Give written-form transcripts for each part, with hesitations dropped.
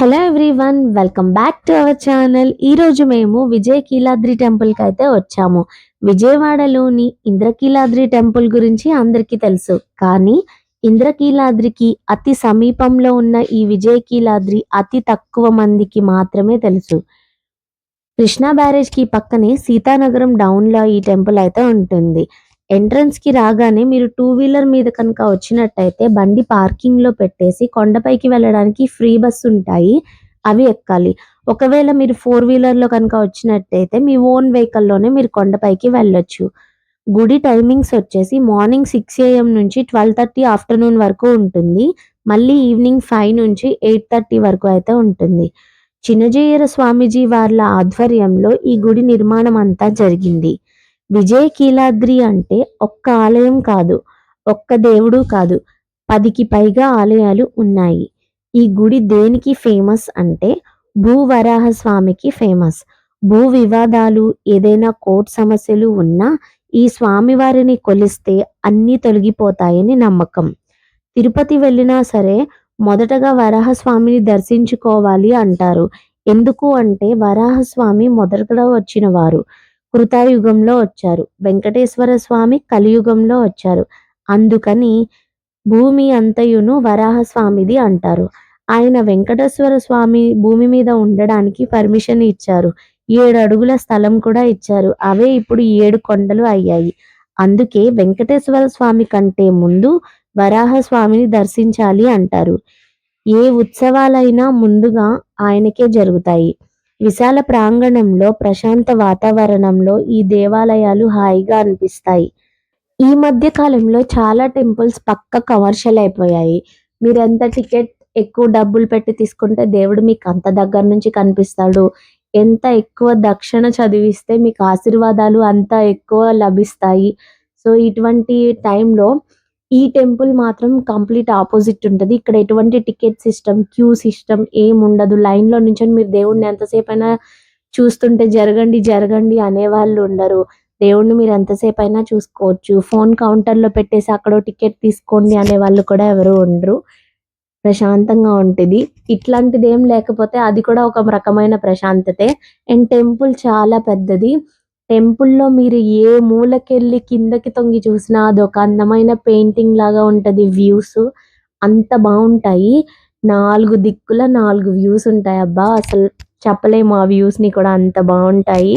Hello everyone, welcome back to our channel. ఈరోజు మేము విజయకీలాద్రి టెంపుల్కి అయితే వచ్చాము. విజయవాడలోని ఇంద్రకీలాద్రి టెంపుల్ గురించి అందరికీ తెలుసు, కానీ ఇంద్రకీలాద్రికి అతి సమీపంలో ఉన్న ఈ విజయకీలాద్రి అతి తక్కువ మందికి మాత్రమే తెలుసు. కృష్ణా బ్యారేజ్కి పక్కనే సీతానగరం డౌన్లో ఈ టెంపుల్ అయితే ఉంటుంది. ఎంట్రన్స్కి రాగానే మీరు టూ వీలర్ మీద కనుక వచ్చినట్టయితే బండి పార్కింగ్లో పెట్టేసి కొండపైకి వెళ్ళడానికి ఫ్రీ బస్సు ఉంటాయి, అవి ఎక్కాలి. ఒకవేళ మీరు ఫోర్ వీలర్లో కనుక వచ్చినట్టయితే మీ ఓన్ వెహికల్లోనే మీరు కొండపైకి వెళ్ళొచ్చు. గుడి టైమింగ్స్ వచ్చేసి మార్నింగ్ 6 AM నుంచి 12:30 ఆఫ్టర్నూన్ వరకు ఉంటుంది. మళ్ళీ ఈవినింగ్ 5 నుంచి 8:30 వరకు అయితే ఉంటుంది. చిన్నజీయర స్వామీజీ వాళ్ళ ఆధ్వర్యంలో ఈ గుడి నిర్మాణం అంతా జరిగింది. విజయకీలాద్రి అంటే ఒక్క ఆలయం కాదు, ఒక్క దేవుడు కాదు, 10కి పైగా ఆలయాలు ఉన్నాయి. ఈ గుడి దేనికి ఫేమస్ అంటే భూవరాహ స్వామికి ఫేమస్. భూ వివాదాలు, ఏదైనా కోర్టు సమస్యలు ఉన్నా ఈ స్వామివారిని కొలిస్తే అన్నీ తొలగిపోతాయని నమ్మకం. తిరుపతి వెళ్ళినా సరే మొదటగా వరాహస్వామిని దర్శించుకోవాలి అంటారు. ఎందుకు అంటే వరాహస్వామి మొదటగా వచ్చిన వారు కృతాయుగంలో వచ్చారు, వెంకటేశ్వర స్వామి కలియుగంలో వచ్చారు. అందుకని భూమి అంతయును వరాహస్వామిది అంటారు. ఆయన వెంకటేశ్వర స్వామి భూమి మీద ఉండడానికి పర్మిషన్ ఇచ్చారు. 7 అడుగుల స్థలం కూడా ఇచ్చారు. అవే ఇప్పుడు 7 కొండలు అయ్యాయి. అందుకే వెంకటేశ్వర స్వామి కంటే ముందు వరాహస్వామిని దర్శించాలి అంటారు. ఏ ఉత్సవాలైనా ముందుగా ఆయనకే జరుగుతాయి. విశాల ప్రాంగణంలో, ప్రశాంత వాతావరణంలో ఈ దేవాలయాలు హాయిగా అనిపిస్తాయి. ఈ మధ్య కాలంలో చాలా టెంపుల్స్ పక్క కమర్షియల్ అయిపోయాయి. మీరు ఎంత టికెట్ ఎక్కువ డబ్బులు పెట్టి తీసుకుంటే దేవుడు మీకు అంత దగ్గర నుంచి కనిపిస్తాడు. ఎంత ఎక్కువ దక్షిణ చదివిస్తే మీకు ఆశీర్వాదాలు అంత ఎక్కువ లభిస్తాయి. సో ఇటువంటి టైంలో ఈ టెంపుల్ మాత్రం కంప్లీట్ ఆపోజిట్ ఉంటుంది. ఇక్కడ ఎటువంటి టికెట్ సిస్టమ్, క్యూ సిస్టమ్ ఏం ఉండదు. లైన్లో నించొని మీరు దేవుడిని ఎంతసేపు అయినా చూస్తుంటే జరగండి జరగండి అనేవాళ్ళు ఉండరు. దేవుడిని మీరు ఎంతసేపు అయినా చూసుకోవచ్చు. ఫోన్ కౌంటర్లో పెట్టేసి అక్కడ టికెట్ తీసుకోండి అనే వాళ్ళు కూడా ఎవరు ఉండరు. ప్రశాంతంగా ఉంటుంది. ఇట్లాంటిది ఏం లేకపోతే అది కూడా ఒక రకమైన ప్రశాంతతే. అండ్ టెంపుల్ చాలా పెద్దది. టెంపుల్లో మీరు ఏ మూలకెళ్ళి కిందకి తొంగి చూసినా అదొక అందమైన పెయింటింగ్ లాగా ఉంటుంది. వ్యూస్ అంత బాగుంటాయి. 4 దిక్కుల 4 వ్యూస్ ఉంటాయి. అబ్బా అసలు చెప్పలేము ఆ వ్యూస్ని కూడా, అంత బాగుంటాయి.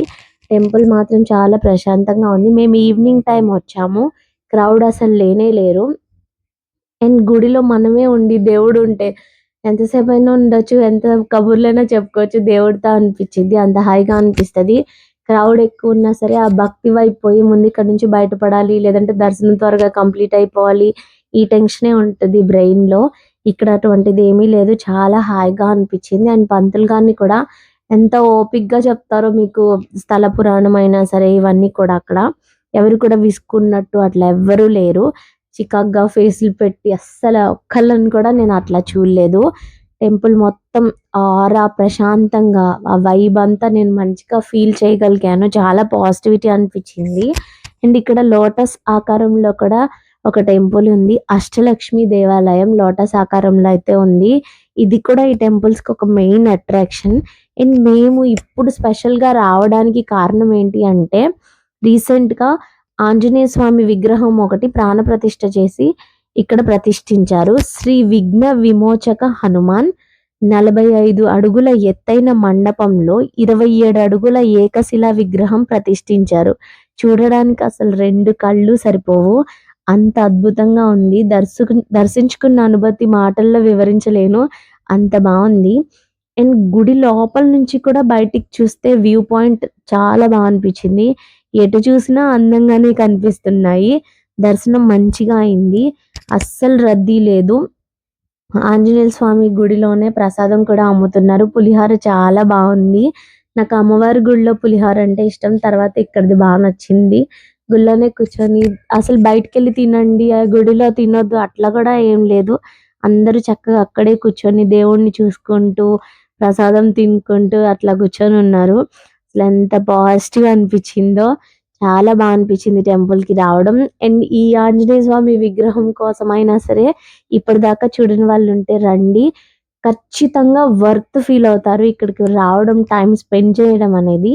టెంపుల్ మాత్రం చాలా ప్రశాంతంగా ఉంది. మేము ఈవినింగ్ టైం వచ్చాము, క్రౌడ్ అసలు లేనే లేరు. అండ్ గుడిలో మనమే ఉండి దేవుడు ఉంటే ఎంతసేపు అయినా ఉండొచ్చు, ఎంత కబుర్లైనా చెప్పుకోవచ్చు దేవుడితో అనిపించింది. అంత హాయిగా అనిపిస్తుంది. క్రౌడ్ ఎక్కువ ఉన్నా సరే ఆ భక్తి వైపు పోయి ముందు ఇక్కడ నుంచి బయటపడాలి, లేదంటే దర్శనం త్వరగా కంప్లీట్ అయిపోవాలి, ఈ టెన్షనే ఉంటుంది బ్రెయిన్లో. ఇక్కడ అటువంటిది ఏమీ లేదు. చాలా హాయిగా అనిపించింది. అండ్ పంతులు గారిని కూడా ఎంత ఓపిక్గా చెప్తారో మీకు, స్థల పురాణం అయినా సరే ఇవన్నీ కూడా అక్కడ ఎవరు కూడా విసుకున్నట్టు అట్లా ఎవ్వరూ లేరు. చికాగ్గా ఫేసులు పెట్టి అస్సలు ఒక్కళ్ళని కూడా నేను అట్లా చూడలేదు. టెంపుల్ మొత్తం ఆరా ప్రశాంతంగా ఆ వైబ్ అంతా నేను మంచిగా ఫీల్ చేయగలిగాను. చాలా పాజిటివిటీ అనిపించింది. అండ్ ఇక్కడ లోటస్ ఆకారంలో కూడా ఒక టెంపుల్ ఉంది. అష్టలక్ష్మి దేవాలయం లోటస్ ఆకారంలో అయితే ఉంది. ఇది కూడా ఈ టెంపుల్స్కి ఒక మెయిన్ అట్రాక్షన్. అండ్ మేము ఇప్పుడు స్పెషల్గా రావడానికి కారణం ఏంటి అంటే రీసెంట్గా ఆంజనేయ స్వామి విగ్రహం ఒకటి ప్రాణప్రతిష్ఠ చేసి ఇక్కడ ప్రతిష్ఠించారు. శ్రీ విఘ్న విమోచక హనుమాన్ 45 అడుగుల ఎత్తైన మండపంలో 27 అడుగుల ఏకశిలా విగ్రహం ప్రతిష్ఠించారు. చూడడానికి అసలు 2 కళ్ళు సరిపోవు, అంత అద్భుతంగా ఉంది. దర్శించుకున్న అనుభూతి మాటల్లో వివరించలేను, అంత బాగుంది. అండ్ గుడి లోపల నుంచి కూడా బయటికి చూస్తే వ్యూ పాయింట్ చాలా బాగా అనిపించింది. ఎటు చూసినా అందంగానే కనిపిస్తున్నాయి. దర్శనం మంచిగా అయింది, అస్సలు రద్దీ లేదు. ఆంజనేయ స్వామి గుడిలోనే ప్రసాదం కూడా అమ్ముతున్నారు. పులిహోర చాలా బాగుంది. నాకు అమ్మవారి గుడిలో పులిహోర అంటే ఇష్టం, తర్వాత ఇక్కడిది బాగా నచ్చింది. గుడిలోనే కూర్చొని అసలు బయటికి వెళ్ళి తినండి, ఆ గుడిలో తినొద్దు అట్లా కూడా ఏం లేదు. అందరూ చక్కగా అక్కడే కూర్చొని దేవుణ్ణి చూసుకుంటూ ప్రసాదం తినుకుంటూ అట్లా కూర్చొని ఉన్నారు. అసలు ఎంత పాజిటివ్ అనిపించిందో, చాలా బాగా అనిపించింది టెంపుల్కి రావడం. అండ్ ఈ ఆంజనేయ స్వామి విగ్రహం కోసం అయినా సరే ఇప్పటిదాకా చూడని వాళ్ళు ఉంటే రండి. ఖచ్చితంగా వర్త్ ఫీల్ అవుతారు. ఇక్కడికి రావడం, టైమ్ స్పెండ్ చేయడం అనేది.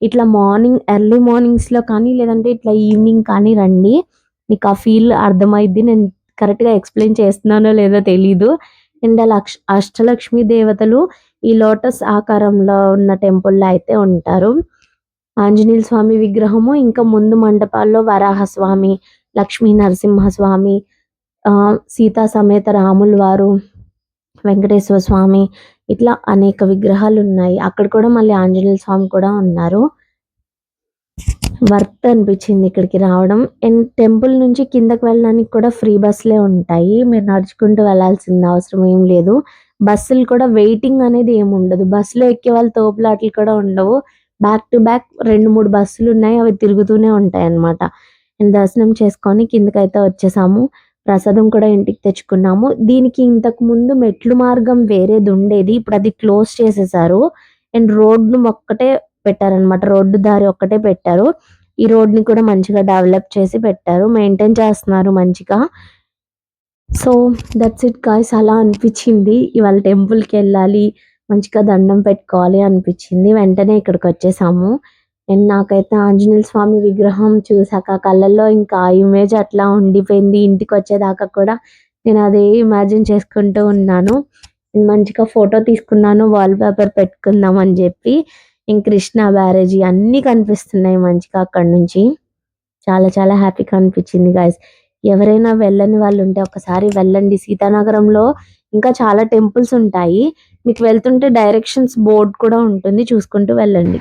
ఇట్లా మార్నింగ్ ఎర్లీ మార్నింగ్స్‌లో కానీ, లేదంటే ఇట్లా ఈవినింగ్ కానీ రండి. మీకు ఆ ఫీల్ అర్థమైద్ది. నేను కరెక్ట్‌గా ఎక్స్‌ప్లెయిన్ చేస్తున్నానో లేదో తెలీదు. అండ్ అష్టలక్ష్మి దేవతలు ఈ లోటస్ ఆకారంలో ఉన్న టెంపుల్‌లో అయితే ఉంటారు. ఆంజనేయుల స్వామి విగ్రహము, ఇంకా ముందు మండపాల్లో వరాహస్వామి, లక్ష్మీ నరసింహస్వామి, సీతా సమేత రాముల వారు, వెంకటేశ్వర స్వామి ఇట్లా అనేక విగ్రహాలున్నాయి. అక్కడ కూడా మళ్ళీ ఆంజనేయుల స్వామి కూడా ఉన్నారు. వర్త్ అనిపించింది ఇక్కడికి రావడం. అండ్ టెంపుల్ నుంచి కిందకి వెళ్ళడానికి కూడా ఫ్రీ బస్సులే ఉంటాయి. మీరు నడుచుకుంటూ వెళ్ళాల్సిన అవసరం ఏం లేదు. బస్సులు కూడా వెయిటింగ్ అనేది ఏముండదు. బస్సులో ఎక్కే వాళ్ళు తోపులాటలు కూడా ఉండవు. Back to back 2, 3 బస్సులున్నాయి. అవి తిరుగుతూనే ఉంటాయన్నమాట. అండ్ దర్శనం చేసుకొని కిందకైతే వచ్చేసాము. ప్రసాదం కూడా ఇంటికి తెచ్చుకున్నాము. దీనికి ఇంతకు ముందు మెట్లు మార్గం వేరేదుండేది. ఇప్పుడు అది క్లోజ్ చేసేసారు. అండ్ రోడ్‌ను ఒక్కటే పెట్టారనమాట. రోడ్డు దారి ఒక్కటే పెట్టారు. ఈ రోడ్‌ని కూడా మంచిగా డెవలప్ చేసి పెట్టారు. మెయింటైన్ చేస్తున్నారు మంచిగా. So, that's it guys. అలా అనిపిచ్చింది. ఇవాళ టెంపుల్‌కెళ్ళాలి, మంచిగా దండం పెట్టుకోవాలి అనిపిచ్చింది. వెంటనే ఇక్కడికొచ్చేసాము. అండ్ నాకైతే ఆంజనేయ స్వామి విగ్రహం చూసాక కళ్ళల్లో ఇంకా ఆ ఇమేజ్ అట్లా ఉండిపోయింది. ఇంటికొచ్చేదాకా కూడా నేను అదే ఇమాజిన్ చేసుకుంటూ ఉన్నాను. మంచిగా ఫోటో తీసుకున్నాను వాల్ పేపర్ పెట్టుకుందాం అని జెప్పి. కృష్ణా బ్యారేజీ అన్నీ కనిపిస్తున్నాయి మంచిగా అక్కడి నుంచి. చాలా చాలా హ్యాపీగా అనిపిచ్చింది గైస్. ఎవరైనా వెళ్ళని వాళ్ళుంటే ఒకసారి వెళ్ళండి. సీతానగరంలో ఇంకా చాలా టెంపుల్స్ ఉంటాయి. మీకు వెళ్తుంటే డైరెక్షన్స్ బోర్డ్ కూడా ఉంటుంది. చూసుకుంటూ వెళ్ళండి.